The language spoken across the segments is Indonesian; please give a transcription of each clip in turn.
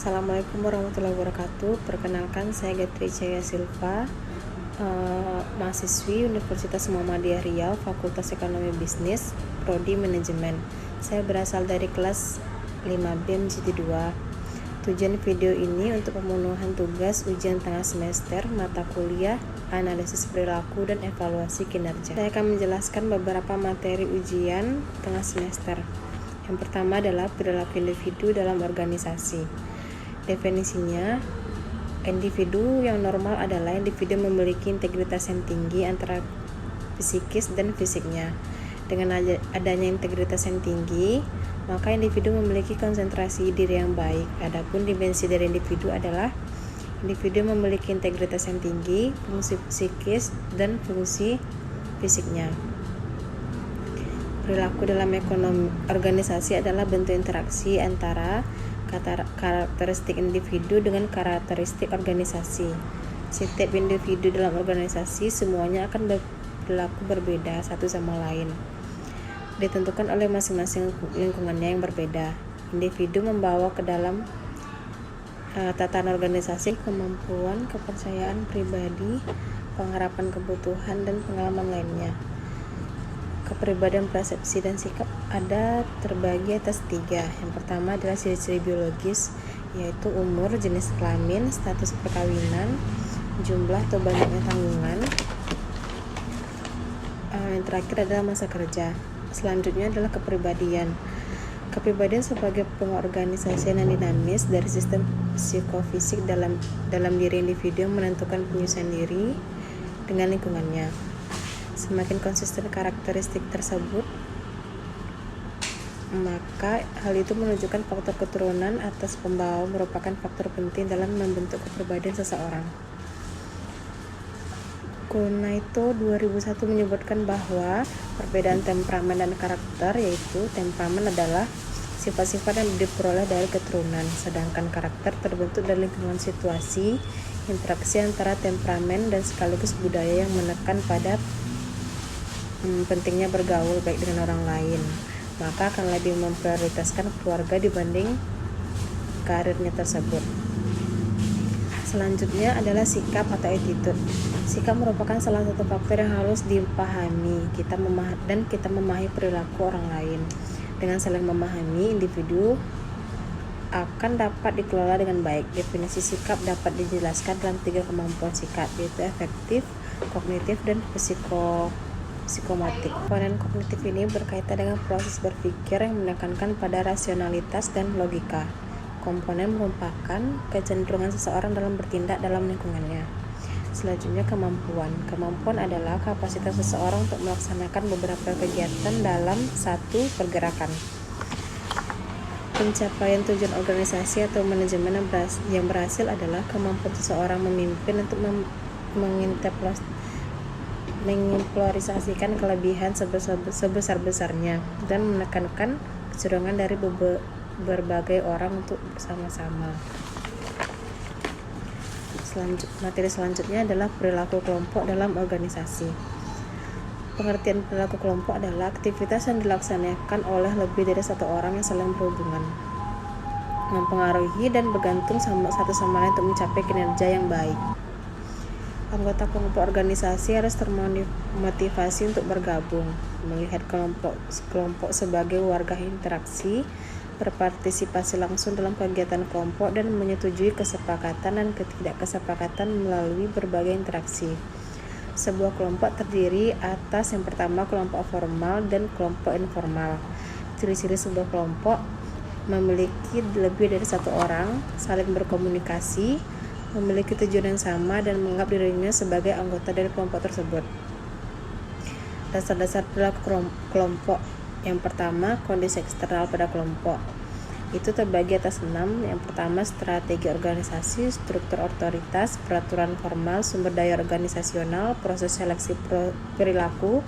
Assalamualaikum warahmatullahi wabarakatuh. Perkenalkan, saya Gatri Cahaya Silva, mahasiswi Universitas Muhammadiyah Riau, Fakultas Ekonomi Bisnis, Prodi Manajemen. Saya berasal dari kelas 5B MCT 2. Tujuan video ini untuk pemenuhan tugas ujian tengah semester mata kuliah Analisis Perilaku dan Evaluasi Kinerja. Saya akan menjelaskan beberapa materi ujian tengah semester. Yang pertama adalah perilaku individu dalam organisasi. Definisinya, individu yang normal adalah individu memiliki integritas yang tinggi antara psikis dan fisiknya. Dengan adanya integritas yang tinggi, maka individu memiliki konsentrasi diri yang baik. Adapun dimensi dari individu adalah individu memiliki integritas yang tinggi, fungsi psikis, dan fungsi fisiknya. Perilaku dalam ekonomi organisasi adalah bentuk interaksi antara karakteristik individu dengan karakteristik organisasi. Setiap individu dalam organisasi semuanya akan berperilaku berbeda satu sama lain, ditentukan oleh masing-masing lingkungannya yang berbeda. Individu membawa ke dalam tatanan organisasi kemampuan, kepercayaan pribadi, pengharapan kebutuhan, dan pengalaman lainnya. Kepribadian, persepsi, dan sikap ada terbagi atas 3. Yang pertama adalah ciri-ciri biologis, yaitu umur, jenis kelamin, status perkawinan, jumlah atau banyaknya tanggungan. Yang terakhir adalah masa kerja. Selanjutnya adalah kepribadian. Kepribadian sebagai pengorganisasian yang dinamis dari sistem psikofisik dalam diri individu yang menentukan penyesuaian diri dengan lingkungannya. Semakin konsisten karakteristik tersebut, maka hal itu menunjukkan faktor keturunan atas pembawa merupakan faktor penting dalam membentuk kepribadian seseorang. Kunaito 2001 menyebutkan bahwa perbedaan temperamen dan karakter, yaitu temperamen adalah sifat-sifat yang diperoleh dari keturunan, sedangkan karakter terbentuk dari lingkungan, situasi, interaksi antara temperamen dan sekaligus budaya yang menekan pada pentingnya bergaul baik dengan orang lain, maka akan lebih memprioritaskan keluarga dibanding karirnya tersebut. Selanjutnya adalah sikap atau attitude. Sikap merupakan salah satu faktor yang harus dipahami kita memahami perilaku orang lain. Dengan saling memahami, individu akan dapat dikelola dengan baik. Definisi sikap dapat dijelaskan dalam 3 kemampuan sikap, yaitu efektif, kognitif, dan psikomotik. Komponen kognitif ini berkaitan dengan proses berpikir yang menekankan pada rasionalitas dan logika. Komponen merupakan kecenderungan seseorang dalam bertindak dalam lingkungannya. Selanjutnya kemampuan. Kemampuan adalah kapasitas seseorang untuk melaksanakan beberapa kegiatan dalam satu pergerakan. Pencapaian tujuan organisasi atau manajemen yang berhasil adalah kemampuan seseorang memimpin untuk mengeksplorasikan kelebihan sebesar-besarnya dan menekankan kecenderungan dari berbagai orang untuk bersama-sama. Materi selanjutnya adalah perilaku kelompok dalam organisasi. Pengertian perilaku kelompok adalah aktivitas yang dilaksanakan oleh lebih dari satu orang yang saling berhubungan, mempengaruhi dan bergantung satu sama lain untuk mencapai kinerja yang baik. Anggota kelompok organisasi harus termotivasi untuk bergabung, melihat kelompok sebagai warga interaksi, berpartisipasi langsung dalam kegiatan kelompok, dan menyetujui kesepakatan dan ketidakkesepakatan melalui berbagai interaksi. Sebuah kelompok terdiri atas yang pertama kelompok formal dan kelompok informal. Ciri-ciri sebuah kelompok memiliki lebih dari satu orang, saling berkomunikasi, memiliki tujuan yang sama, dan menganggap dirinya sebagai anggota dari kelompok tersebut. Dasar-dasar perilaku kelompok. Yang pertama, kondisi eksternal pada kelompok. Itu terbagi atas 6. Yang pertama, strategi organisasi, struktur otoritas, peraturan formal, sumber daya organisasional, proses seleksi perilaku,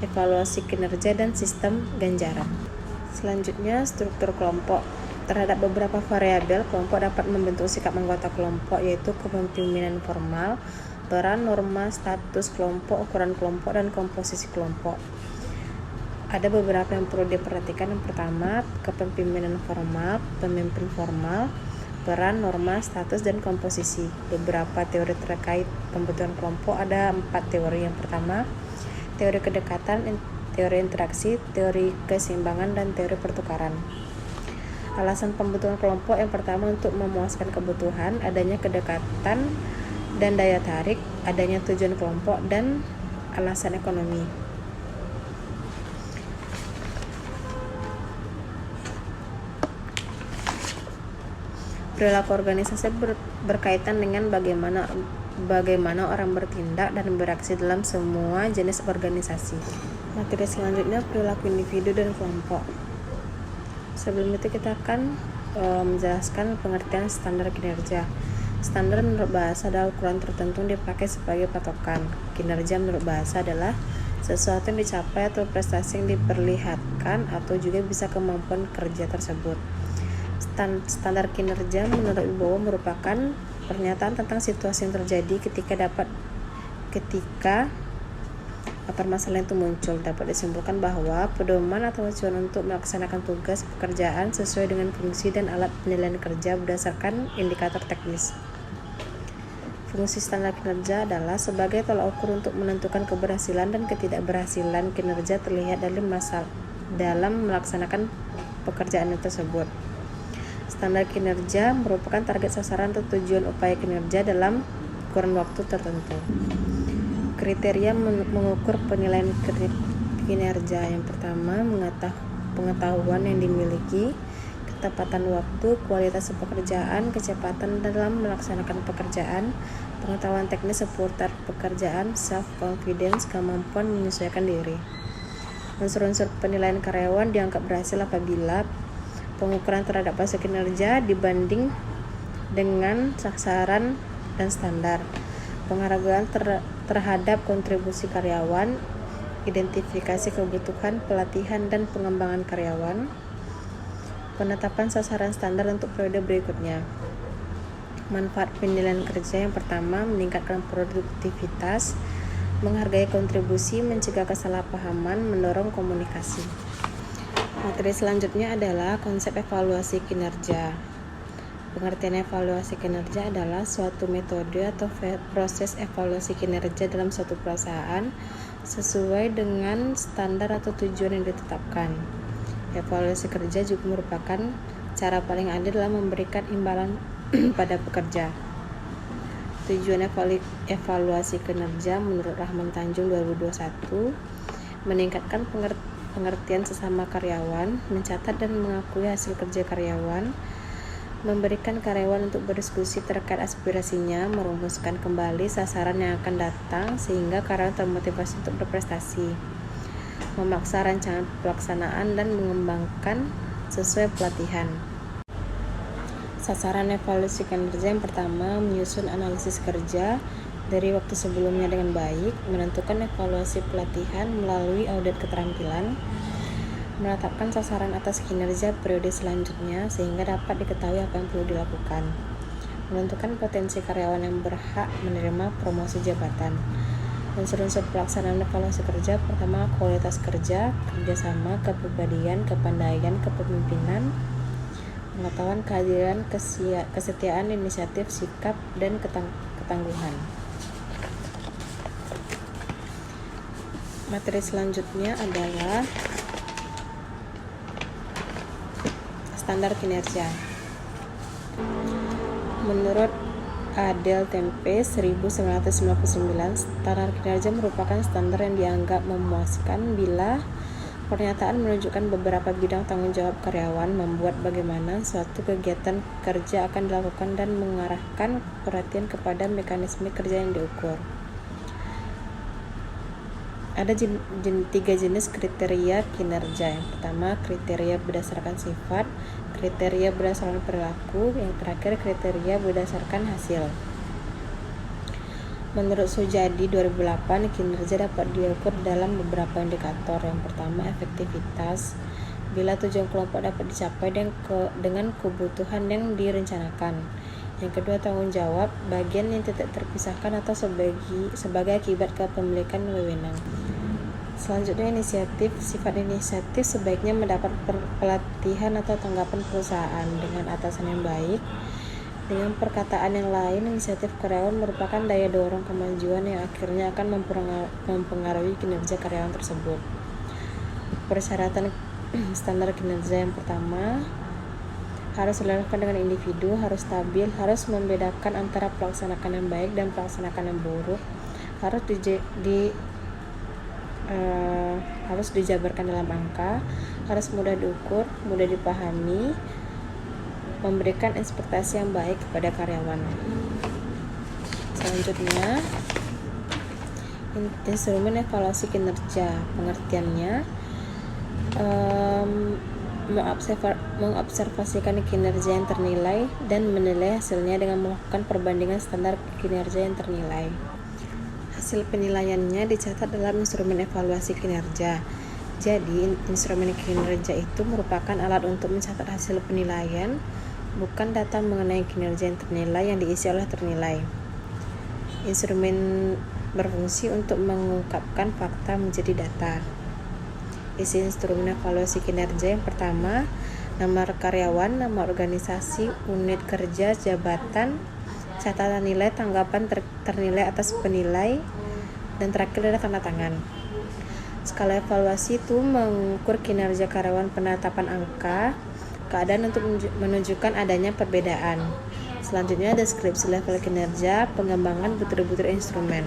evaluasi kinerja, dan sistem ganjaran. Selanjutnya, struktur kelompok. Terhadap beberapa variabel, kelompok dapat membentuk sikap anggota kelompok, yaitu kepemimpinan formal, peran, norma, status kelompok, ukuran kelompok, dan komposisi kelompok. Ada beberapa yang perlu diperhatikan. Yang pertama, kepemimpinan formal, pemimpin formal peran, norma, status, dan komposisi. Beberapa teori terkait pembentukan kelompok ada 4 teori. Yang pertama, teori kedekatan, teori interaksi, teori keseimbangan, dan teori pertukaran. Alasan pembentukan kelompok yang pertama untuk memuaskan kebutuhan, adanya kedekatan dan daya tarik, adanya tujuan kelompok, dan alasan ekonomi. Perilaku organisasi berkaitan dengan bagaimana orang bertindak dan beraksi dalam semua jenis organisasi. Materi selanjutnya perilaku individu dan kelompok. Sebelum itu kita akan menjelaskan pengertian standar kinerja. Standar menurut bahasa adalah ukuran tertentu yang dipakai sebagai patokan. Kinerja menurut bahasa adalah sesuatu yang dicapai atau prestasi yang diperlihatkan atau juga bisa kemampuan kerja tersebut. Standar kinerja menurut Wibowo merupakan pernyataan tentang situasi yang terjadi ketika permasalahan itu muncul. Dapat disimpulkan bahwa pedoman atau acuan untuk melaksanakan tugas pekerjaan sesuai dengan fungsi dan alat penilaian kerja berdasarkan indikator teknis. Fungsi standar kinerja adalah sebagai tolak ukur untuk menentukan keberhasilan dan ketidakberhasilan kinerja terlihat dalam melaksanakan pekerjaan tersebut. Standar kinerja merupakan target sasaran atau tujuan upaya kinerja dalam kurun waktu tertentu. Kriteria mengukur penilaian kinerja. Yang pertama, pengetahuan yang dimiliki, ketepatan waktu, kualitas pekerjaan, kecepatan dalam melaksanakan pekerjaan, pengetahuan teknis seputar pekerjaan, self-confidence, kemampuan menyesuaikan diri. Unsur-unsur penilaian karyawan dianggap berhasil apabila pengukuran terhadap hasil kinerja dibanding dengan sasaran dan standar. Penghargaan terhadap kontribusi karyawan, identifikasi kebutuhan, pelatihan, dan pengembangan karyawan, penetapan sasaran standar untuk periode berikutnya. Manfaat penilaian kerja yang pertama, meningkatkan produktivitas, menghargai kontribusi, mencegah kesalahpahaman, mendorong komunikasi. Materi selanjutnya adalah konsep evaluasi kinerja. Pengertian evaluasi kinerja adalah suatu metode atau proses evaluasi kinerja dalam suatu perusahaan sesuai dengan standar atau tujuan yang ditetapkan. Evaluasi kerja juga merupakan cara paling adil dalam memberikan imbalan pada pekerja. Tujuan evaluasi kinerja menurut Rahman Tanjung 2021 meningkatkan pengertian sesama karyawan, mencatat dan mengakui hasil kerja karyawan, memberikan karyawan untuk berdiskusi terkait aspirasinya, merumuskan kembali sasaran yang akan datang sehingga karyawan termotivasi untuk berprestasi, memaksa rancangan pelaksanaan dan mengembangkan sesuai pelatihan. Sasaran evaluasi kinerja yang pertama, menyusun analisis kerja dari waktu sebelumnya dengan baik, menentukan evaluasi pelatihan melalui audit keterampilan, menetapkan sasaran atas kinerja periode selanjutnya sehingga dapat diketahui apa yang perlu dilakukan, menentukan potensi karyawan yang berhak menerima promosi jabatan. Unsur-unsur pelaksanaan evaluasi kerja pertama, kualitas kerja, kerjasama, kepribadian, kepandaian, kepemimpinan, pengetahuan, kehadiran, kesetiaan, inisiatif, sikap, dan ketangguhan. Materi selanjutnya adalah standar kinerja. Menurut Adel Tempe 1999, standar kinerja merupakan standar yang dianggap memuaskan bila pernyataan menunjukkan beberapa bidang tanggung jawab karyawan, membuat bagaimana suatu kegiatan kerja akan dilakukan dan mengarahkan perhatian kepada mekanisme kerja yang diukur. Ada 3 jenis kriteria kinerja. Yang pertama, kriteria berdasarkan sifat, kriteria berdasarkan perilaku, yang terakhir kriteria berdasarkan hasil. Menurut Sujadi 2008, kinerja dapat diukur dalam beberapa indikator. Yang pertama, efektivitas, bila tujuan kelompok dapat dicapai dengan kebutuhan yang direncanakan. Yang kedua, tanggung jawab, bagian yang tidak terpisahkan atau sebagai akibat kepemilikan wewenang. Selanjutnya, inisiatif, sifat inisiatif sebaiknya mendapat pelatihan atau tanggapan perusahaan dengan atasan yang baik, Dengan perkataan yang lain, inisiatif karyawan merupakan daya dorong kemajuan yang akhirnya akan mempengaruhi kinerja karyawan tersebut. Persyaratan standar kinerja yang pertama, harus relevan dengan individu, harus stabil, harus membedakan antara pelaksanaan yang baik dan pelaksanaan yang buruk, harus dijabarkan dalam angka, harus mudah diukur, mudah dipahami, memberikan ekspektasi yang baik kepada karyawan. Selanjutnya, instrumen evaluasi kinerja. Pengertiannya, mengobservasikan kinerja yang ternilai dan menilai hasilnya dengan melakukan perbandingan standar kinerja yang ternilai. Hasil penilaiannya dicatat dalam instrumen evaluasi kinerja. Jadi, instrumen kinerja itu merupakan alat untuk mencatat hasil penilaian, bukan data mengenai kinerja yang ternilai yang diisi oleh ternilai. Instrumen berfungsi untuk mengungkapkan fakta menjadi data. Isi instrumen evaluasi kinerja yang pertama, nama karyawan, nama organisasi, unit kerja, jabatan, catatan nilai, tanggapan ternilai atas penilai, dan terakhir ada tanda tangan. Skala evaluasi itu mengukur kinerja karyawan, penetapan angka, keadaan untuk menunjukkan adanya perbedaan. Selanjutnya deskripsi level kinerja, pengembangan butir-butir instrumen.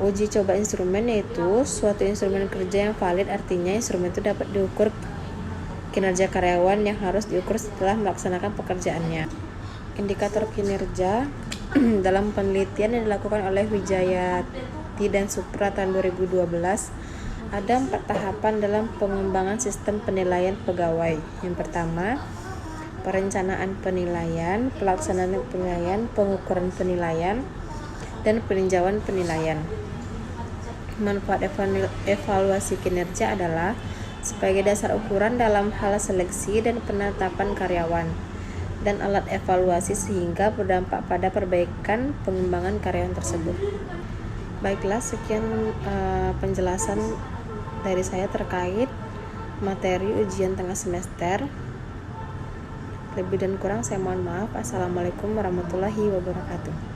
Uji coba instrumen yaitu suatu instrumen kerja yang valid, artinya instrumen itu dapat diukur kinerja karyawan yang harus diukur setelah melaksanakan pekerjaannya. Indikator kinerja dalam penelitian yang dilakukan oleh Wijayati dan Supra tahun 2012, ada 4 tahapan dalam pengembangan sistem penilaian pegawai. Yang pertama, perencanaan penilaian, pelaksanaan penilaian, pengukuran penilaian, dan peninjauan penilaian. Manfaat evaluasi kinerja adalah sebagai dasar ukuran dalam hal seleksi dan penetapan karyawan, dan alat evaluasi sehingga berdampak pada perbaikan pengembangan karyawan tersebut. Baiklah, sekian penjelasan dari saya terkait materi ujian tengah semester. Lebih dan kurang saya mohon maaf. Assalamualaikum warahmatullahi wabarakatuh.